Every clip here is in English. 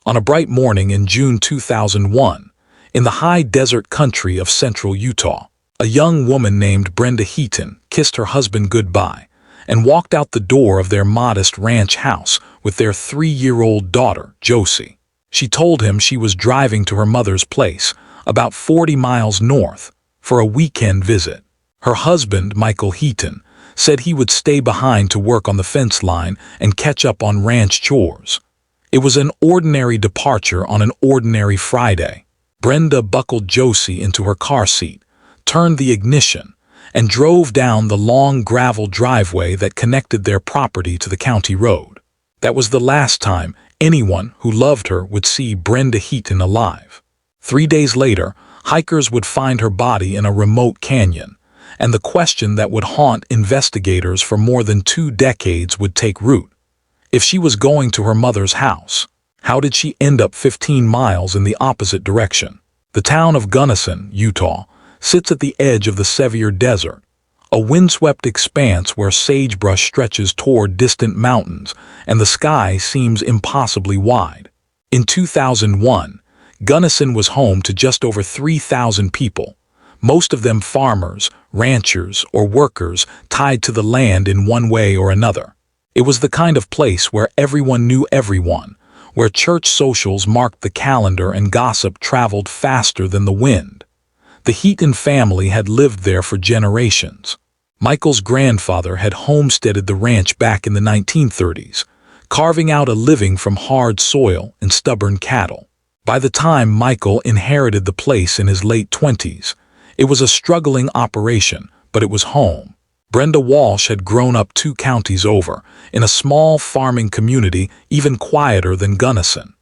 On a bright morning in June 2001, in the high desert country of central Utah, a young woman named Brenda Heaton kissed her husband goodbye and walked out the door of their modest ranch house with their 3-year-old daughter, Josie. She told him she was driving to her mother's place, about 40 miles north, for a weekend visit. Her husband, Michael Heaton, said he would stay behind to work on the fence line and catch up on ranch chores. It was an ordinary departure on an ordinary Friday. Brenda buckled Josie into her car seat, turned the ignition, and drove down the long gravel driveway that connected their property to the county road. That was the last time anyone who loved her would see Brenda Heaton alive. 3 days later, hikers would find her body in a remote canyon, and the question that would haunt investigators for more than 2 decades would take root. If she was going to her mother's house, how did she end up 15 miles in the opposite direction? The town of Gunnison, Utah, sits at the edge of the Sevier Desert, a windswept expanse where sagebrush stretches toward distant mountains and the sky seems impossibly wide. In 2001, Gunnison was home to just over 3,000 people, most of them farmers, ranchers, or workers tied to the land in one way or another. It was the kind of place where everyone knew everyone, where church socials marked the calendar and gossip traveled faster than the wind. The Heaton family had lived there for generations. Michael's grandfather had homesteaded the ranch back in the 1930s, carving out a living from hard soil and stubborn cattle. By the time Michael inherited the place in his late 20s, it was a struggling operation, but it was home. Brenda Walsh had grown up 2 counties over, in a small farming community even quieter than Gunnison.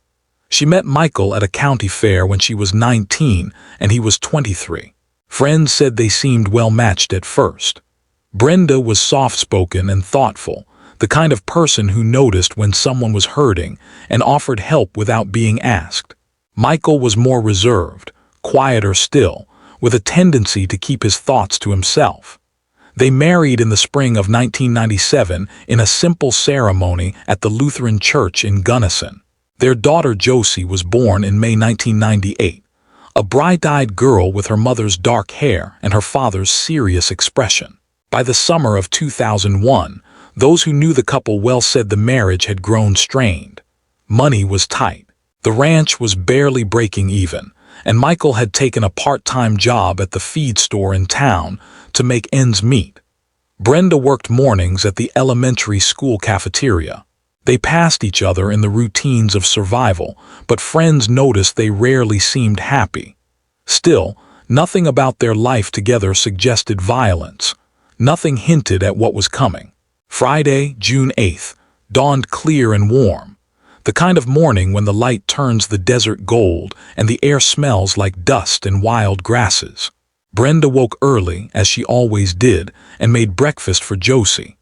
She met Michael at a county fair when she was 19 and he was 23. Friends said they seemed well matched at first. Brenda was soft-spoken and thoughtful, the kind of person who noticed when someone was hurting and offered help without being asked. Michael was more reserved, quieter still, with a tendency to keep his thoughts to himself. They married in the spring of 1997 in a simple ceremony at the Lutheran Church in Gunnison. Their daughter Josie was born in May 1998, a bright-eyed girl with her mother's dark hair and her father's serious expression. By the summer of 2001, those who knew the couple well said the marriage had grown strained. Money was tight. The ranch was barely breaking even, and Michael had taken a part-time job at the feed store in town to make ends meet. Brenda worked mornings at the elementary school cafeteria. They passed each other in the routines of survival, but friends noticed they rarely seemed happy. Still, nothing about their life together suggested violence. Nothing hinted at what was coming. Friday, June 8th, dawned clear and warm. The kind of morning when the light turns the desert gold and the air smells like dust and wild grasses. Brenda woke early, as she always did, and made breakfast for Josie.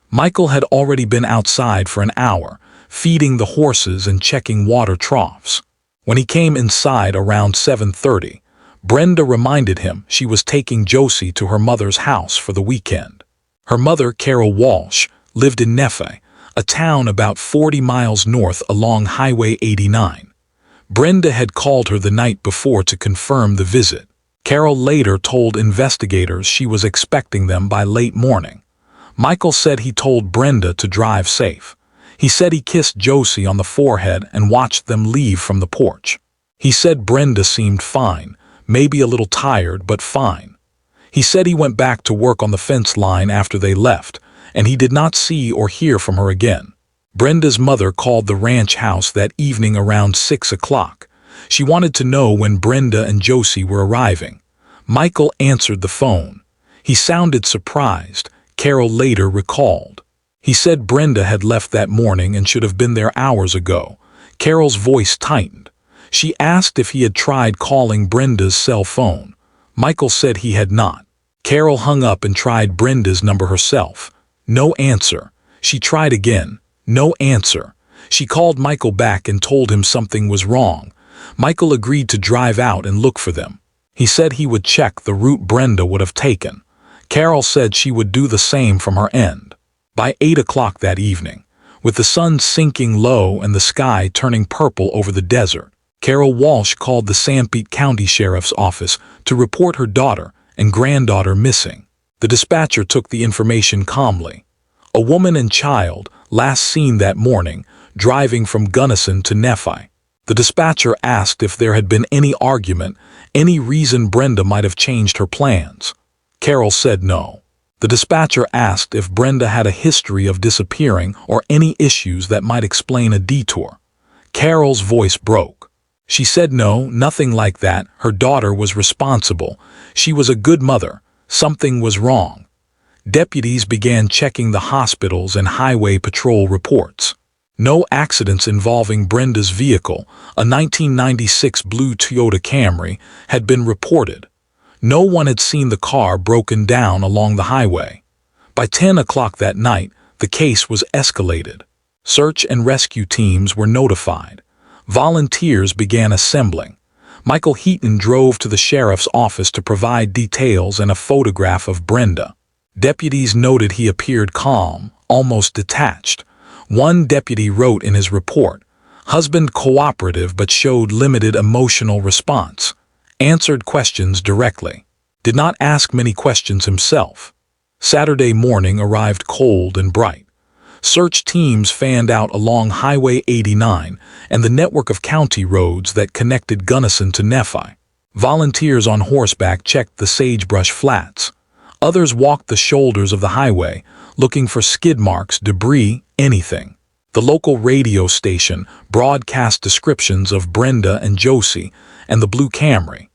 Michael had already been outside for an hour, feeding the horses and checking water troughs. When he came inside around 7:30, Brenda reminded him she was taking Josie to her mother's house for the weekend. Her mother, Carol Walsh, lived in Nephi, a town about 40 miles north along Highway 89. Brenda had called her the night before to confirm the visit. Carol later told investigators she was expecting them by late morning. Michael said he told Brenda to drive safe. He said he kissed Josie on the forehead and watched them leave from the porch. He said Brenda seemed fine, maybe a little tired, but fine. He said he went back to work on the fence line after they left, and he did not see or hear from her again. Brenda's mother called the ranch house that evening around 6 o'clock. She wanted to know when Brenda and Josie were arriving. Michael answered the phone. He sounded surprised, Carol later recalled. He said Brenda had left that morning and should have been there hours ago. Carol's voice tightened. She asked if he had tried calling Brenda's cell phone. Michael said he had not. Carol hung up and tried Brenda's number herself. No answer. She tried again. No answer. She called Michael back and told him something was wrong. Michael agreed to drive out and look for them. He said he would check the route Brenda would have taken. Carol said she would do the same from her end. By 8 o'clock that evening, with the sun sinking low and the sky turning purple over the desert. Carol Walsh called the Sanpete County Sheriff's Office to report her daughter and granddaughter missing. The dispatcher took the information calmly. A woman and child, last seen that morning, driving from Gunnison to Nephi. The dispatcher asked if there had been any argument, any reason Brenda might have changed her plans. Carol said no. The dispatcher asked if Brenda had a history of disappearing or any issues that might explain a detour. Carol's voice broke. She said no, nothing like that. Her daughter was responsible. She was a good mother. Something was wrong. Deputies began checking the hospitals and highway patrol reports. No accidents involving Brenda's vehicle, a 1996 blue Toyota Camry, had been reported. No one had seen the car broken down along the highway. By 10 o'clock that night, the case was escalated. Search and rescue teams were notified. Volunteers began assembling. Michael Heaton drove to the sheriff's office to provide details and a photograph of Brenda. Deputies noted he appeared calm, almost detached. One deputy wrote in his report, "Husband cooperative but showed limited emotional response. Answered questions directly. Did not ask many questions himself." Saturday morning arrived cold and bright. Search teams fanned out along Highway 89 and the network of county roads that connected Gunnison to Nephi. Volunteers on horseback checked the sagebrush flats. Others walked the shoulders of the highway, looking for skid marks, debris, anything. The local radio station broadcast descriptions of Brenda and Josie and the blue Camry.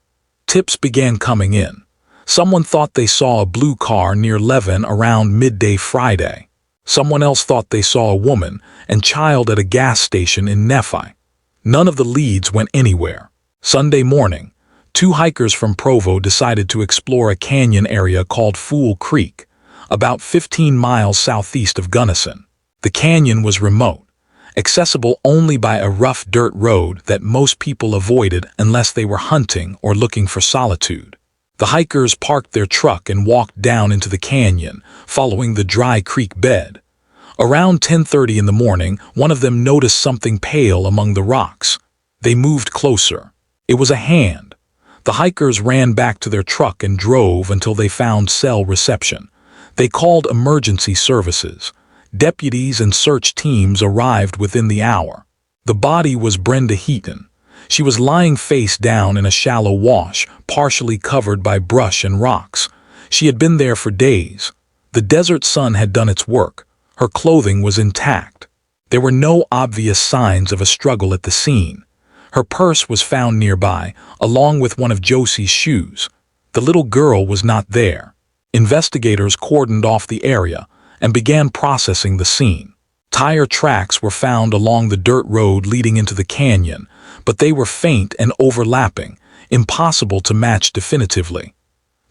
Tips began coming in. Someone thought they saw a blue car near Levin around midday Friday. Someone else thought they saw a woman and child at a gas station in Nephi. None of the leads went anywhere. Sunday morning, 2 hikers from Provo decided to explore a canyon area called Fool Creek, about 15 miles southeast of Gunnison. The canyon was remote, accessible only by a rough dirt road that most people avoided unless they were hunting or looking for solitude. The hikers parked their truck and walked down into the canyon, following the dry creek bed. Around 10:30 in the morning, one of them noticed something pale among the rocks. They moved closer. It was a hand. The hikers ran back to their truck and drove until they found cell reception. They called emergency services. Deputies and search teams arrived within the hour. The body was Brenda Heaton. She was lying face down in a shallow wash, partially covered by brush and rocks. She had been there for days. The desert sun had done its work. Her clothing was intact. There were no obvious signs of a struggle at the scene. Her purse was found nearby, along with one of Josie's shoes. The little girl was not there. Investigators cordoned off the area and began processing the scene. Tire tracks were found along the dirt road leading into the canyon, but they were faint and overlapping, impossible to match definitively.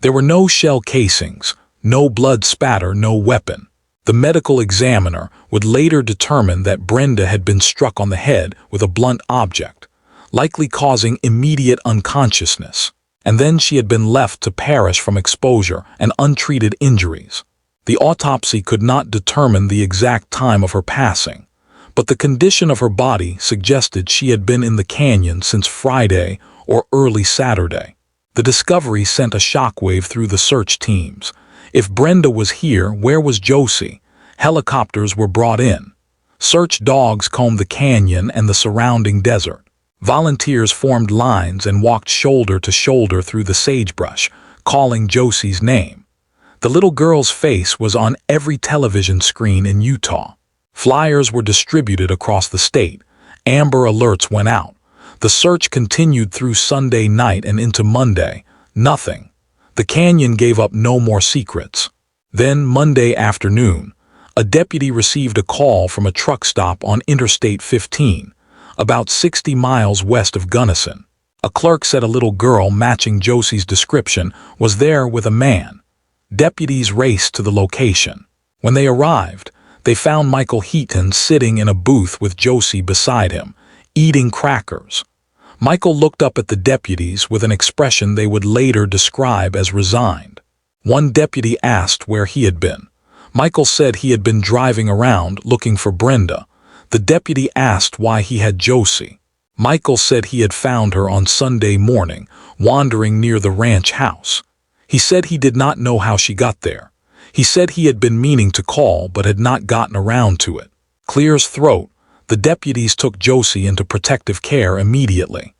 There were no shell casings, no blood spatter, no weapon. The medical examiner would later determine that Brenda had been struck on the head with a blunt object, likely causing immediate unconsciousness, and then she had been left to perish from exposure and untreated injuries. The autopsy could not determine the exact time of her passing, but the condition of her body suggested she had been in the canyon since Friday or early Saturday. The discovery sent a shockwave through the search teams. If Brenda was here, where was Josie? Helicopters were brought in. Search dogs combed the canyon and the surrounding desert. Volunteers formed lines and walked shoulder to shoulder through the sagebrush, calling Josie's name. The little girl's face was on every television screen in Utah. Flyers were distributed across the state. Amber alerts went out. The search continued through Sunday night and into Monday. Nothing. The canyon gave up no more secrets. Then, Monday afternoon, a deputy received a call from a truck stop on Interstate 15, about 60 miles west of Gunnison. A clerk said a little girl matching Josie's description was there with a man. Deputies raced to the location. When they arrived, they found Michael Heaton sitting in a booth with Josie beside him, eating crackers. Michael looked up at the deputies with an expression they would later describe as resigned. One deputy asked where he had been. Michael said he had been driving around looking for Brenda, The deputy asked why he had Josie. Michael said he had found her on Sunday morning, wandering near the ranch house. He said he did not know how she got there. He said he had been meaning to call but had not gotten around to it. Clear's throat. The deputies took Josie into protective care immediately.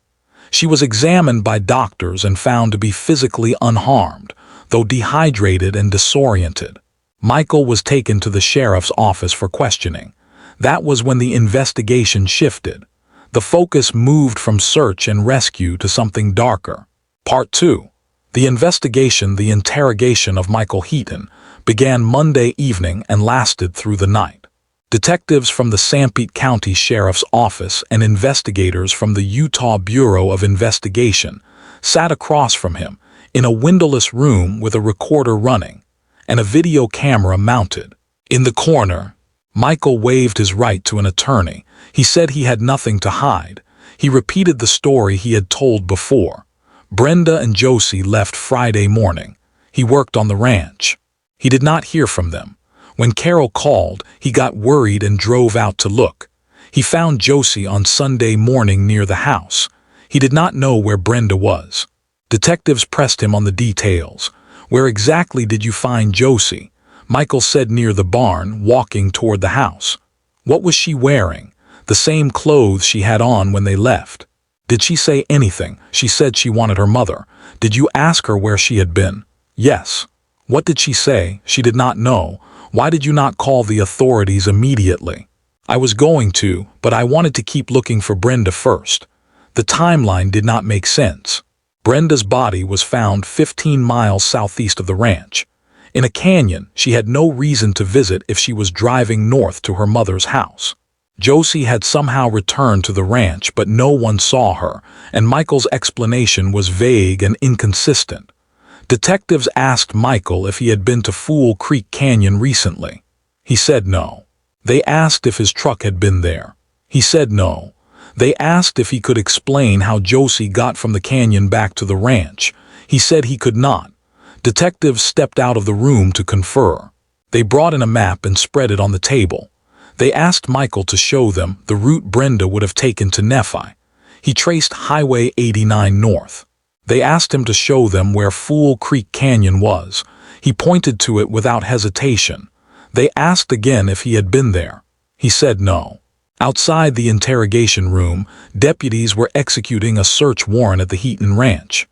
She was examined by doctors and found to be physically unharmed, though dehydrated and disoriented. Michael was taken to the sheriff's office for questioning. That was when the investigation shifted. The focus moved from search and rescue to something darker. Part 2. The investigation, the interrogation of Michael Heaton, began Monday evening and lasted through the night. Detectives from the Sanpete County Sheriff's Office and investigators from the Utah Bureau of Investigation sat across from him in a windowless room with a recorder running and a video camera mounted. In the corner, Michael waved his right to an attorney. He said he had nothing to hide. He repeated the story he had told before. Brenda and Josie left Friday morning. He worked on the ranch. He did not hear from them. When Carol called, he got worried and drove out to look. He found Josie on Sunday morning near the house. He did not know where Brenda was. Detectives pressed him on the details. Where exactly did you find Josie? Michael said near the barn, walking toward the house. What was she wearing? The same clothes she had on when they left. Did she say anything? She said she wanted her mother. Did you ask her where she had been? Yes. What did she say? She did not know. Why did you not call the authorities immediately? I was going to, but I wanted to keep looking for Brenda first. The timeline did not make sense. Brenda's body was found 15 miles southeast of the ranch. In a canyon she had no reason to visit if she was driving north to her mother's house. Josie had somehow returned to the ranch, but no one saw her, and Michael's explanation was vague and inconsistent. Detectives asked Michael if he had been to Fool Creek Canyon recently. He said no. They asked if his truck had been there. He said no. They asked if he could explain how Josie got from the canyon back to the ranch. He said he could not. Detectives stepped out of the room to confer. They brought in a map and spread it on the table. They asked Michael to show them the route Brenda would have taken to Nephi. He traced Highway 89 north. They asked him to show them where Fool Creek Canyon was. He pointed to it without hesitation. They asked again if he had been there. He said no. Outside the interrogation room, deputies were executing a search warrant at the Heaton Ranch.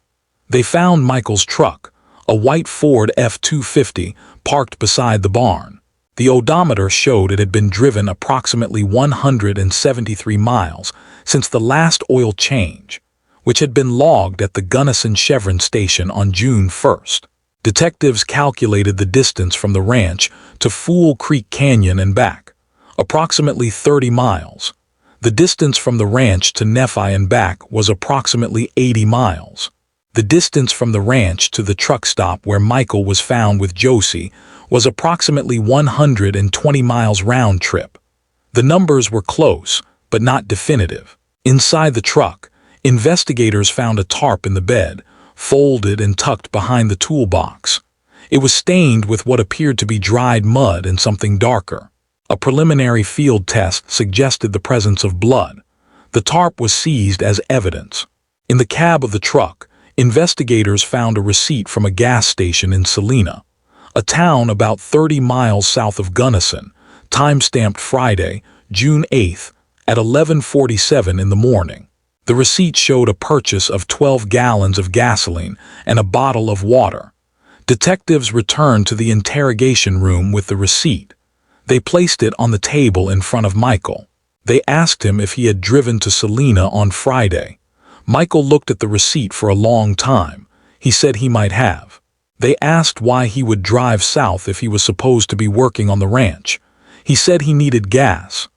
They found Michael's truck, a white Ford F-250, parked beside the barn. The odometer showed it had been driven approximately 173 miles since the last oil change, which had been logged at the Gunnison Chevron station on June 1st. Detectives calculated the distance from the ranch to Fool Creek Canyon and back, approximately 30 miles. The distance from the ranch to Nephi and back was approximately 80 miles. The distance from the ranch to the truck stop where Michael was found with Josie was approximately 120 miles round trip. The numbers were close, but not definitive. Inside the truck, investigators found a tarp in the bed, folded and tucked behind the toolbox. It was stained with what appeared to be dried mud and something darker. A preliminary field test suggested the presence of blood. The tarp was seized as evidence. In the cab of the truck, investigators found a receipt from a gas station in Salina, a town about 30 miles south of Gunnison, time-stamped Friday, June 8th, at 11:47 in the morning. The receipt showed a purchase of 12 gallons of gasoline and a bottle of water. Detectives returned to the interrogation room with the receipt. They placed it on the table in front of Michael. They asked him if he had driven to Salina on Friday. Michael looked at the receipt for a long time. He said he might have. They asked why he would drive south if he was supposed to be working on the ranch. He said he needed gas.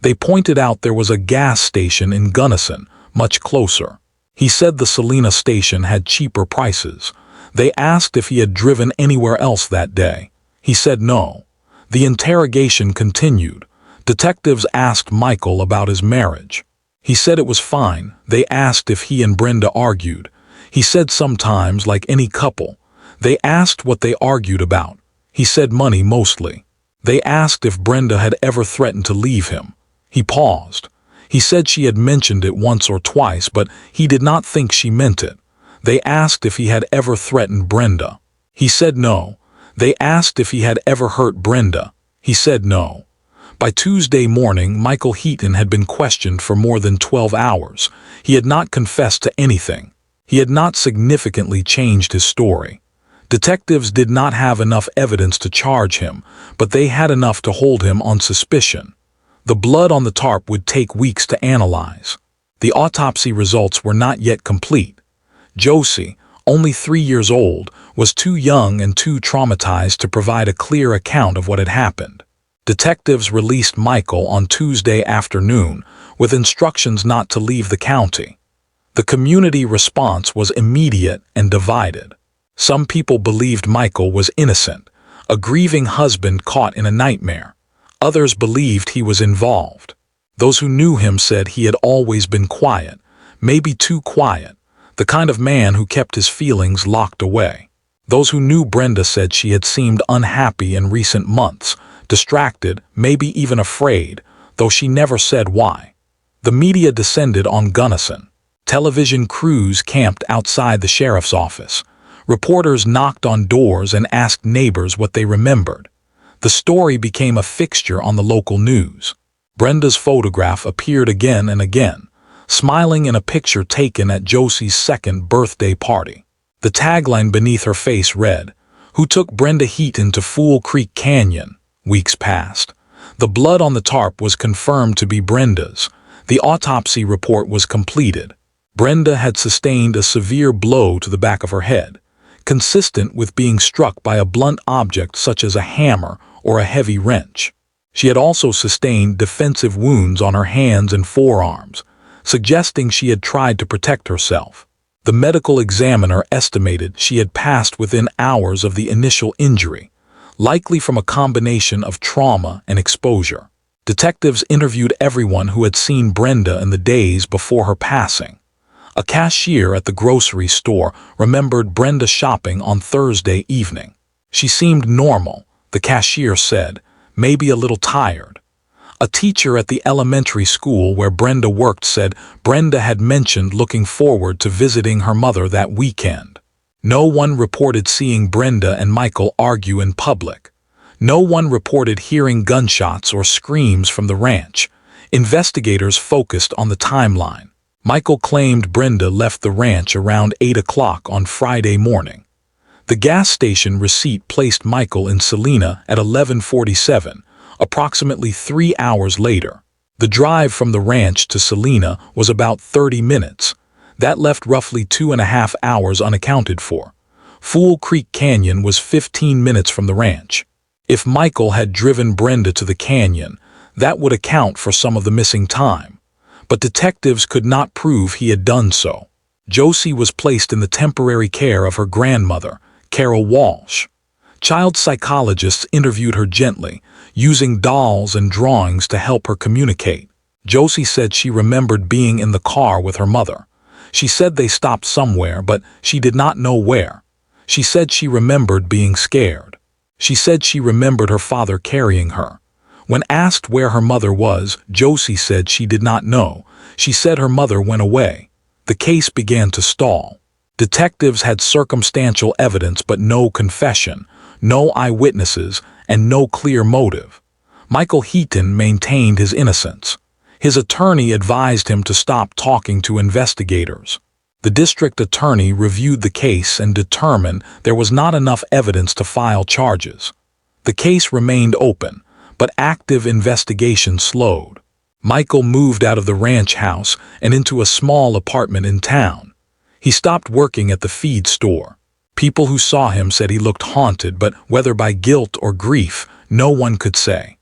They pointed out there was a gas station in Gunnison, much closer. He said the Salina station had cheaper prices. They asked if he had driven anywhere else that day. He said no. The interrogation continued. Detectives asked Michael about his marriage. He said it was fine. They asked if he and Brenda argued. He said sometimes, like any couple. They asked what they argued about. He said money mostly. They asked if Brenda had ever threatened to leave him. He paused. He said she had mentioned it once or twice, but he did not think she meant it. They asked if he had ever threatened Brenda. He said no. They asked if he had ever hurt Brenda. He said no. By Tuesday morning, Michael Heaton had been questioned for more than 12 hours. He had not confessed to anything. He had not significantly changed his story. Detectives did not have enough evidence to charge him, but they had enough to hold him on suspicion. The blood on the tarp would take weeks to analyze. The autopsy results were not yet complete. Josie, only 3 years old, was too young and too traumatized to provide a clear account of what had happened. Detectives released Michael on Tuesday afternoon with instructions not to leave the county. The community response was immediate and divided. Some people believed Michael was innocent, a grieving husband caught in a nightmare. Others believed he was involved. Those who knew him said he had always been quiet, maybe too quiet, the kind of man who kept his feelings locked away. Those who knew Brenda said she had seemed unhappy in recent months, distracted, maybe even afraid, though she never said why. The media descended on Gunnison. Television crews camped outside the sheriff's office. Reporters knocked on doors and asked neighbors what they remembered. The story became a fixture on the local news. Brenda's photograph appeared again and again, smiling in a picture taken at Josie's second birthday party. The tagline beneath her face read, "Who took Brenda Heaton to Fool Creek Canyon?" Weeks passed. The blood on the tarp was confirmed to be Brenda's. The autopsy report was completed. Brenda had sustained a severe blow to the back of her head, consistent with being struck by a blunt object such as a hammer or a heavy wrench. She had also sustained defensive wounds on her hands and forearms, suggesting she had tried to protect herself. The medical examiner estimated she had passed within hours of the initial injury, likely from a combination of trauma and exposure. Detectives interviewed everyone who had seen Brenda in the days before her passing. A cashier at the grocery store remembered Brenda shopping on Thursday evening. She seemed normal, the cashier said, maybe a little tired. A teacher at the elementary school where Brenda worked said Brenda had mentioned looking forward to visiting her mother that weekend. No one reported seeing Brenda and Michael argue in public. No one reported hearing gunshots or screams from the ranch. Investigators focused on the timeline. Michael claimed Brenda left the ranch around 8 o'clock on Friday morning. The gas station receipt placed Michael in Salina at 11:47, approximately 3 hours later. The drive from the ranch to Salina was about 30 minutes. That left roughly 2.5 hours unaccounted for. Fool Creek Canyon was 15 minutes from the ranch. If Michael had driven Brenda to the canyon, that would account for some of the missing time. But detectives could not prove he had done so. Josie was placed in the temporary care of her grandmother, Carol Walsh. Child psychologists interviewed her gently, using dolls and drawings to help her communicate. Josie said she remembered being in the car with her mother. She said they stopped somewhere, but she did not know where. She said she remembered being scared. She said she remembered her father carrying her. When asked where her mother was, Josie said she did not know. She said her mother went away. The case began to stall. Detectives had circumstantial evidence but no confession, no eyewitnesses, and no clear motive. Michael Heaton maintained his innocence. His attorney advised him to stop talking to investigators. The district attorney reviewed the case and determined there was not enough evidence to file charges. The case remained open, but active investigation slowed. Michael moved out of the ranch house and into a small apartment in town. He stopped working at the feed store. People who saw him said he looked haunted, but whether by guilt or grief, no one could say.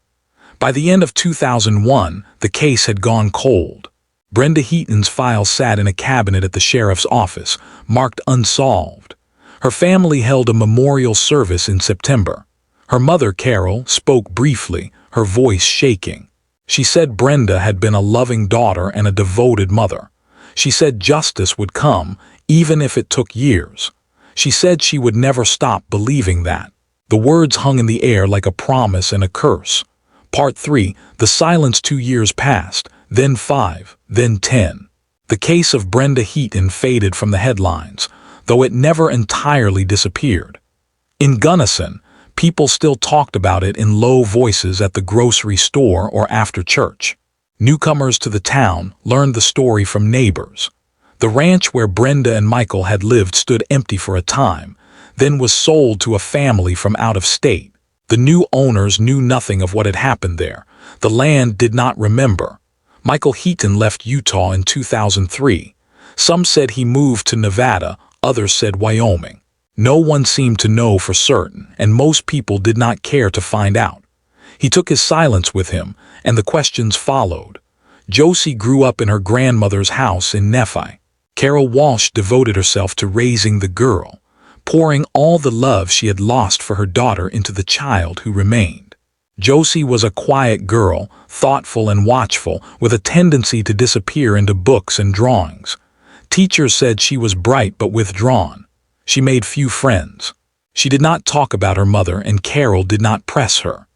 By the end of 2001, the case had gone cold. Brenda Heaton's file sat in a cabinet at the sheriff's office, marked unsolved. Her family held a memorial service in September. Her mother, Carol, spoke briefly, her voice shaking. She said Brenda had been a loving daughter and a devoted mother. She said justice would come, even if it took years. She said she would never stop believing that. The words hung in the air like a promise and a curse. Part 3. The silence. 2 years passed, then 5, then 10. The case of Brenda Heaton faded from the headlines, though it never entirely disappeared. In Gunnison, people still talked about it in low voices at the grocery store or after church. Newcomers to the town learned the story from neighbors. The ranch where Brenda and Michael had lived stood empty for a time, then was sold to a family from out of state. The new owners knew nothing of what had happened there. The land did not remember. Michael Heaton left Utah in 2003. Some said he moved to Nevada, others said Wyoming. No one seemed to know for certain, and most people did not care to find out. He took his silence with him, and the questions followed. Josie grew up in her grandmother's house in Nephi. Carol Walsh devoted herself to raising the girl, pouring all the love she had lost for her daughter into the child who remained. Josie was a quiet girl, thoughtful and watchful, with a tendency to disappear into books and drawings. Teachers said she was bright but withdrawn. She made few friends. She did not talk about her mother, and Carol did not press her.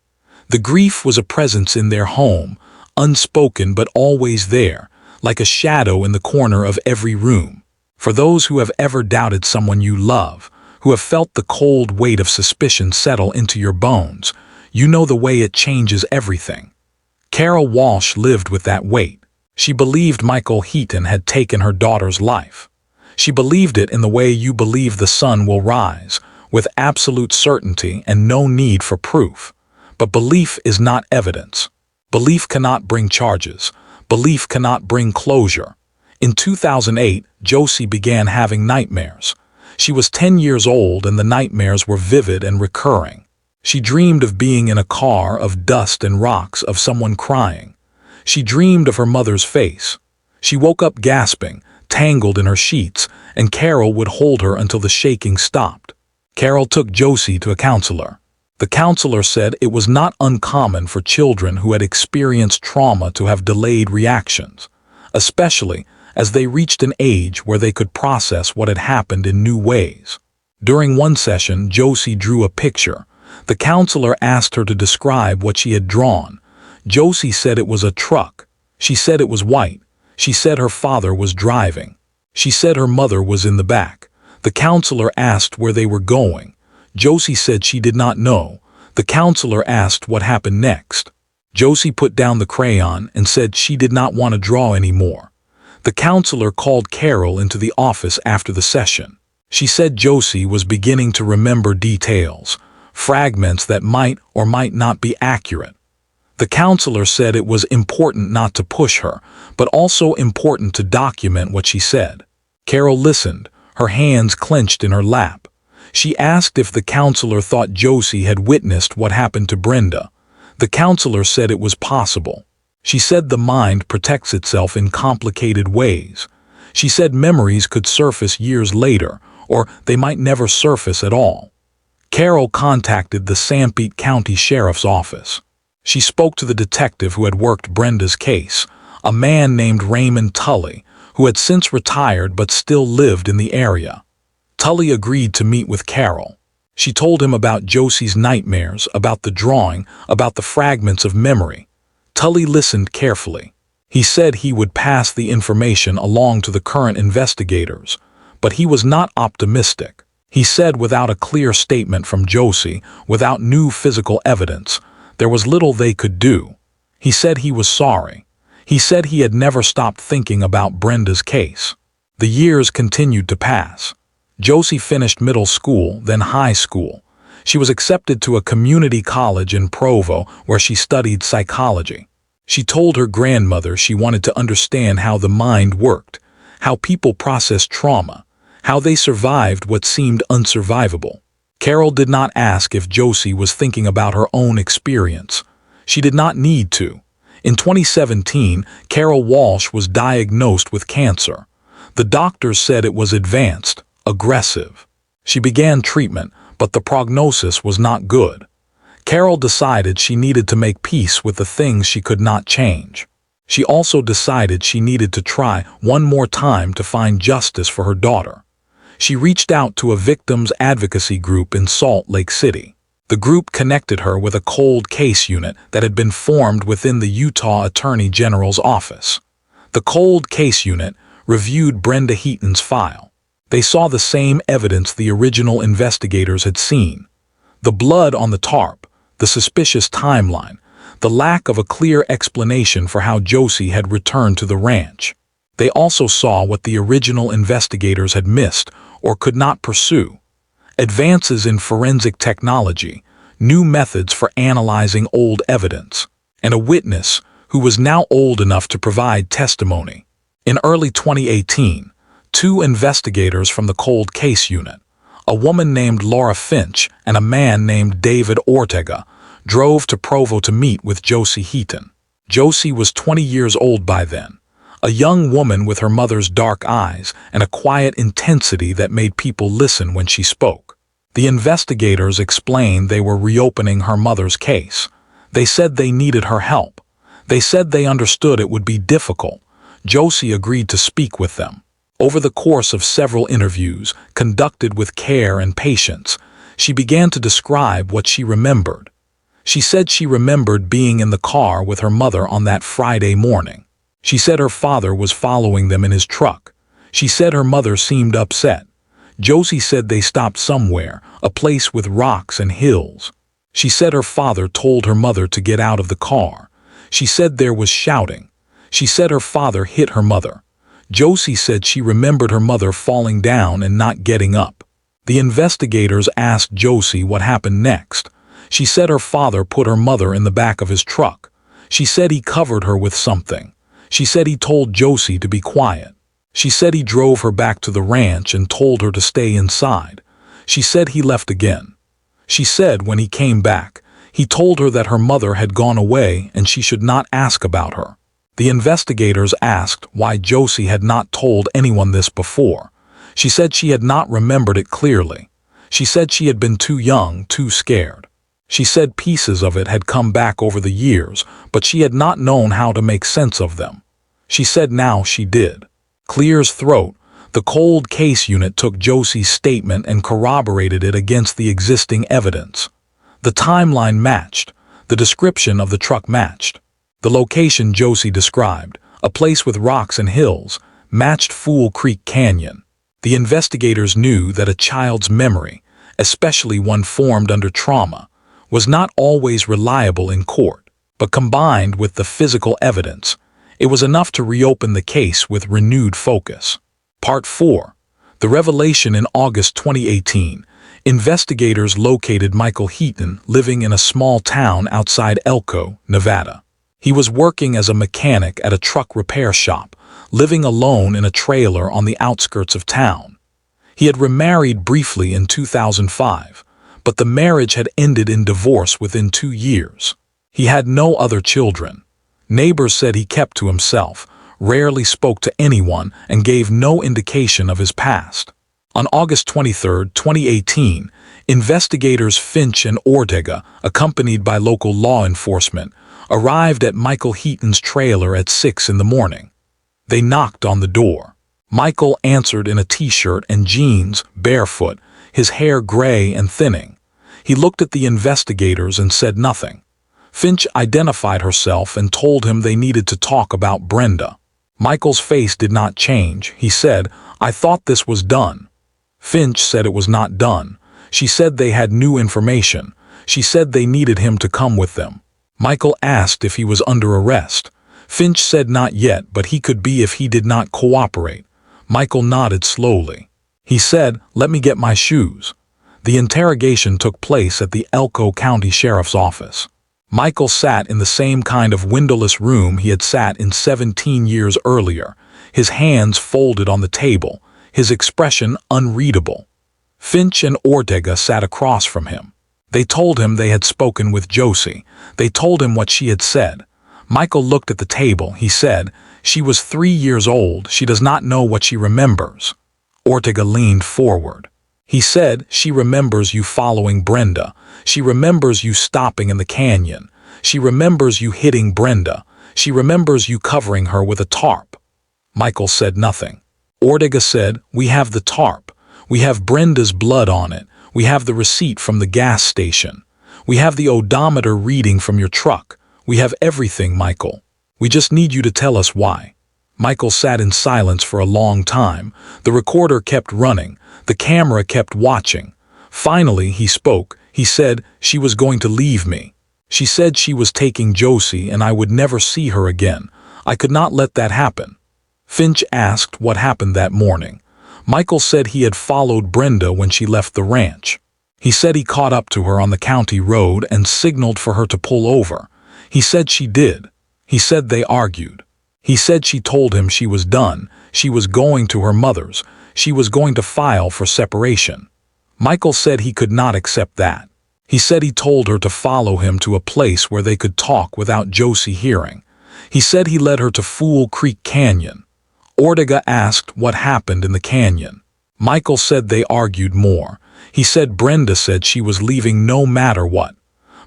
The grief was a presence in their home, unspoken but always there, like a shadow in the corner of every room. For those who have ever doubted someone you love, who have felt the cold weight of suspicion settle into your bones, you know the way it changes everything. Carol Walsh lived with that weight. She believed Michael Heaton had taken her daughter's life. She believed it in the way you believe the sun will rise, with absolute certainty and no need for proof. But belief is not evidence. Belief cannot bring charges. Belief cannot bring closure. In 2008, Josie began having nightmares. She was 10 years old, and the nightmares were vivid and recurring. She dreamed of being in a car, of dust and rocks, of someone crying. She dreamed of her mother's face. She woke up gasping, tangled in her sheets, and Carol would hold her until the shaking stopped. Carol took Josie to a counselor. The counselor said it was not uncommon for children who had experienced trauma to have delayed reactions, especially as they reached an age where they could process what had happened in new ways. During one session, Josie drew a picture. The counselor asked her to describe what she had drawn. Josie said it was a truck. She said it was white. She said her father was driving. She said her mother was in the back. The counselor asked where they were going. Josie said she did not know. The counselor asked what happened next. Josie put down the crayon and said she did not want to draw anymore. The counselor called Carol into the office after the session. She said Josie was beginning to remember details, fragments that might or might not be accurate. The counselor said it was important not to push her, but also important to document what she said. Carol listened, her hands clenched in her lap. She asked if the counselor thought Josie had witnessed what happened to Brenda. The counselor said it was possible. She said the mind protects itself in complicated ways. She said memories could surface years later, or they might never surface at all. Carol contacted the Sanpete County Sheriff's Office. She spoke to the detective who had worked Brenda's case, a man named Raymond Tully, who had since retired but still lived in the area. Tully agreed to meet with Carol. She told him about Josie's nightmares, about the drawing, about the fragments of memory. Tully listened carefully. He said he would pass the information along to the current investigators, but he was not optimistic. He said without a clear statement from Josie, without new physical evidence, there was little they could do. He said he was sorry. He said he had never stopped thinking about Brenda's case. The years continued to pass. Josie finished middle school, then high school. She was accepted to a community college in Provo where she studied psychology. She told her grandmother she wanted to understand how the mind worked, how people processed trauma, how they survived what seemed unsurvivable. Carol did not ask if Josie was thinking about her own experience. She did not need to. In 2017, Carol Walsh was diagnosed with cancer. The doctors said it was advanced, aggressive. She began treatment, but the prognosis was not good. Carol decided she needed to make peace with the things she could not change. She also decided she needed to try one more time to find justice for her daughter. She reached out to a victims advocacy group in Salt Lake City. The group connected her with a cold case unit that had been formed within the Utah Attorney General's office. The cold case unit reviewed Brenda Heaton's file. They saw the same evidence the original investigators had seen. The blood on the tarp, the suspicious timeline, the lack of a clear explanation for how Josie had returned to the ranch. They also saw what the original investigators had missed or could not pursue: advances in forensic technology, new methods for analyzing old evidence, and a witness who was now old enough to provide testimony. In early 2018, two investigators from the cold case unit, a woman named Laura Finch and a man named David Ortega, drove to Provo to meet with Josie Heaton. Josie was 20 years old by then, a young woman with her mother's dark eyes and a quiet intensity that made people listen when she spoke. The investigators explained they were reopening her mother's case. They said they needed her help. They said they understood it would be difficult. Josie agreed to speak with them. Over the course of several interviews, conducted with care and patience, she began to describe what she remembered. She said she remembered being in the car with her mother on that Friday morning. She said her father was following them in his truck. She said her mother seemed upset. Josie said they stopped somewhere, a place with rocks and hills. She said her father told her mother to get out of the car. She said there was shouting. She said her father hit her mother. Josie said she remembered her mother falling down and not getting up. The investigators asked Josie what happened next. She said her father put her mother in the back of his truck. She said he covered her with something. She said he told Josie to be quiet. She said he drove her back to the ranch and told her to stay inside. She said he left again. She said when he came back, he told her that her mother had gone away and she should not ask about her. The investigators asked why Josie had not told anyone this before. She said she had not remembered it clearly. She said she had been too young, too scared. She said pieces of it had come back over the years, but she had not known how to make sense of them. She said now she did. Clear's throat. The cold case unit took Josie's statement and corroborated it against the existing evidence. The timeline matched. The description of the truck matched. The location Josie described, a place with rocks and hills, matched Fool Creek Canyon. The investigators knew that a child's memory, especially one formed under trauma, was not always reliable in court, but combined with the physical evidence, it was enough to reopen the case with renewed focus. Part 4. The revelation. In August 2018, investigators located Michael Heaton living in a small town outside Elko, Nevada. He was working as a mechanic at a truck repair shop, living alone in a trailer on the outskirts of town. He had remarried briefly in 2005, but the marriage had ended in divorce within 2 years. He had no other children. Neighbors said he kept to himself, rarely spoke to anyone, and gave no indication of his past. On August 23, 2018, investigators Finch and Ortega, accompanied by local law enforcement, arrived at Michael Heaton's trailer at 6 in the morning. They knocked on the door. Michael answered in a t-shirt and jeans, barefoot, his hair gray and thinning. He looked at the investigators and said nothing. Finch identified herself and told him they needed to talk about Brenda. Michael's face did not change. He said, "I thought this was done." Finch said it was not done. She said they had new information. She said they needed him to come with them. Michael asked if he was under arrest. Finch said not yet, but he could be if he did not cooperate. Michael nodded slowly. He said, "Let me get my shoes." The interrogation took place at the Elko County Sheriff's Office. Michael sat in the same kind of windowless room he had sat in 17 years earlier, his hands folded on the table, his expression unreadable. Finch and Ortega sat across from him. They told him they had spoken with Josie. They told him what she had said. Michael looked at the table. He said, "She was 3 years old. She does not know what she remembers." Ortega leaned forward. He said, "She remembers you following Brenda. She remembers you stopping in the canyon. She remembers you hitting Brenda. She remembers you covering her with a tarp." Michael said nothing. Ortega said, "We have the tarp. We have Brenda's blood on it. We have the receipt from the gas station. We have the odometer reading from your truck. We have everything, Michael. We just need you to tell us why." Michael sat in silence for a long time. The recorder kept running. The camera kept watching. Finally, he spoke. He said she was going to leave me. She said she was taking Josie and I would never see her again. I could not let that happen. Finch asked what happened that morning. Michael said he had followed Brenda when she left the ranch. He said he caught up to her on the county road and signaled for her to pull over. He said she did. He said they argued. He said she told him she was done. She was going to her mother's. She was going to file for separation. Michael said he could not accept that. He said he told her to follow him to a place where they could talk without Josie hearing. He said he led her to Fool Creek Canyon. Ortega asked what happened in the canyon. Michael said they argued more. He said Brenda said she was leaving no matter what.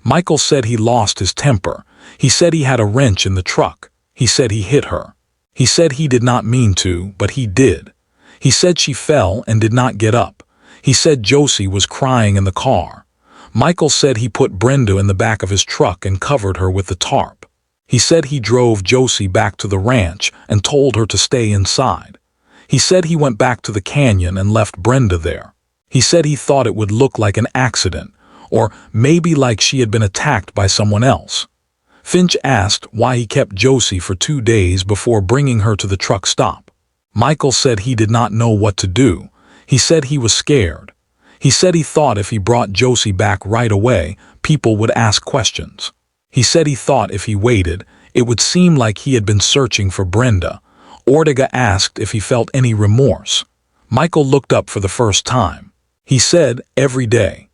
Michael said he lost his temper. He said he had a wrench in the truck. He said he hit her. He said he did not mean to, but he did. He said she fell and did not get up. He said Josie was crying in the car. Michael said he put Brenda in the back of his truck and covered her with the tarp. He said he drove Josie back to the ranch and told her to stay inside. He said he went back to the canyon and left Brenda there. He said he thought it would look like an accident, or maybe like she had been attacked by someone else. Finch asked why he kept Josie for 2 days before bringing her to the truck stop. Michael said he did not know what to do. He said he was scared. He said he thought if he brought Josie back right away, people would ask questions. He said he thought if he waited, it would seem like he had been searching for Brenda. Ortega asked if he felt any remorse. Michael looked up for the first time. He said, every day.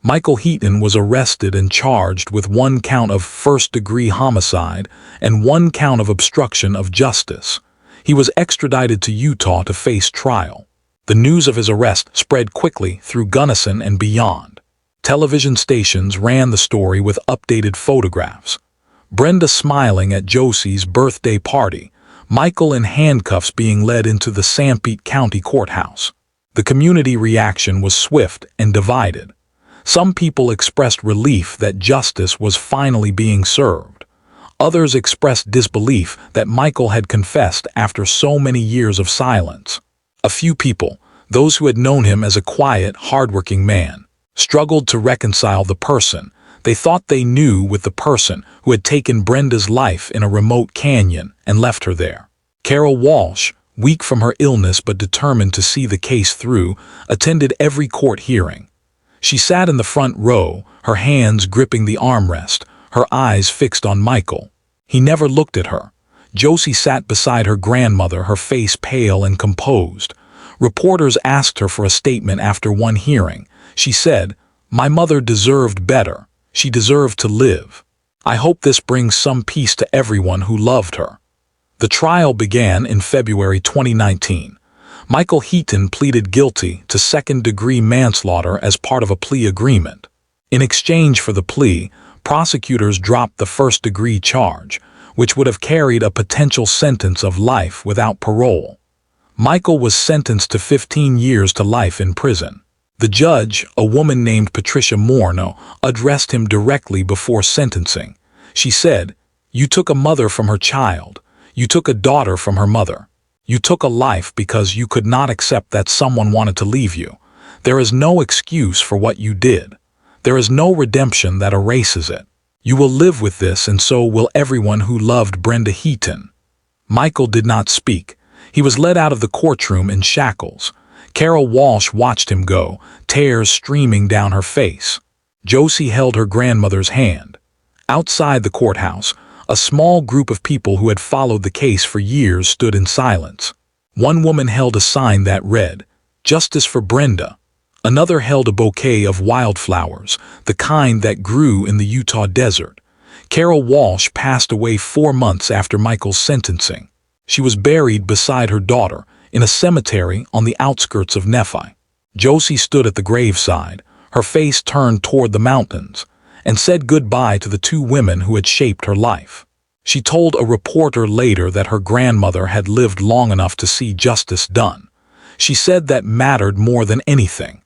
Michael Heaton was arrested and charged with 1 count of first-degree homicide and 1 count of obstruction of justice. He was extradited to Utah to face trial. The news of his arrest spread quickly through Gunnison and beyond. Television stations ran the story with updated photographs. Brenda smiling at Josie's birthday party, Michael in handcuffs being led into the Sanpete County Courthouse. The community reaction was swift and divided. Some people expressed relief that justice was finally being served. Others expressed disbelief that Michael had confessed after so many years of silence. A few people, those who had known him as a quiet, hardworking man, struggled to reconcile the person they thought they knew with the person who had taken Brenda's life in a remote canyon and left her there. Carol Walsh, weak from her illness but determined to see the case through, attended every court hearing. She sat in the front row, her hands gripping the armrest, her eyes fixed on Michael. He never looked at her. Josie sat beside her grandmother, her face pale and composed. Reporters asked her for a statement after one hearing. She said, "My mother deserved better. She deserved to live. I hope this brings some peace to everyone who loved her." The trial began in February 2019. Michael Heaton pleaded guilty to second-degree manslaughter as part of a plea agreement. In exchange for the plea, prosecutors dropped the first-degree charge, which would have carried a potential sentence of life without parole. Michael was sentenced to 15 years to life in prison. The judge, a woman named Patricia Morno, addressed him directly before sentencing. She said, "You took a mother from her child. You took a daughter from her mother. You took a life because you could not accept that someone wanted to leave you. There is no excuse for what you did. There is no redemption that erases it. You will live with this, and so will everyone who loved Brenda Heaton." Michael did not speak. He was led out of the courtroom in shackles. Carol Walsh watched him go, tears streaming down her face. Josie held her grandmother's hand. Outside the courthouse, a small group of people who had followed the case for years stood in silence. One woman held a sign that read, "Justice for Brenda." Another held a bouquet of wildflowers, the kind that grew in the Utah desert. Carol Walsh passed away 4 months after Michael's sentencing. She was buried beside her daughter in a cemetery on the outskirts of Nephi. Josie stood at the graveside, her face turned toward the mountains, and said goodbye to the 2 women who had shaped her life. She told a reporter later that her grandmother had lived long enough to see justice done. She said that mattered more than anything.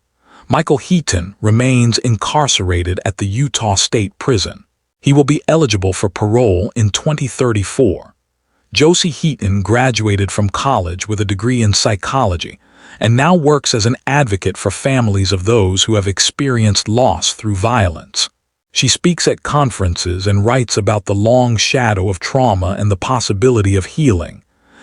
Michael Heaton remains incarcerated at the Utah State Prison. He will be eligible for parole in 2034. Josie Heaton graduated from college with a degree in psychology and now works as an advocate for families of those who have experienced loss through violence. She speaks at conferences and writes about the long shadow of trauma and the possibility of healing.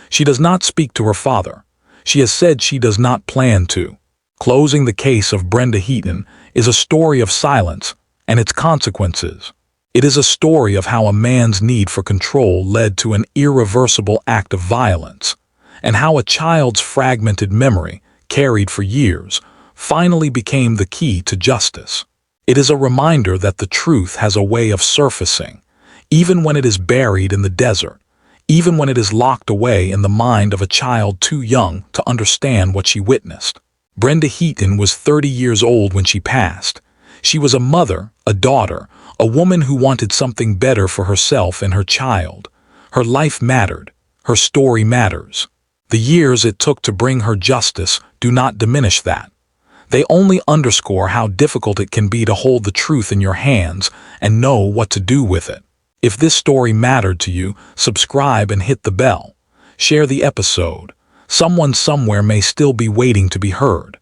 She does not speak to her father. She has said she does not plan to. Closing the case of Brenda Heaton is a story of silence and its consequences. It is a story of how a man's need for control led to an irreversible act of violence, and how a child's fragmented memory, carried for years, finally became the key to justice. It is a reminder that the truth has a way of surfacing, even when it is buried in the desert, even when it is locked away in the mind of a child too young to understand what she witnessed. Brenda Heaton was 30 years old when she passed. She was a mother, a daughter, a woman who wanted something better for herself and her child. Her life mattered. Her story matters. The years it took to bring her justice do not diminish that. They only underscore how difficult it can be to hold the truth in your hands and know what to do with it. If this story mattered to you, subscribe and hit the bell. Share the episode. Someone somewhere may still be waiting to be heard.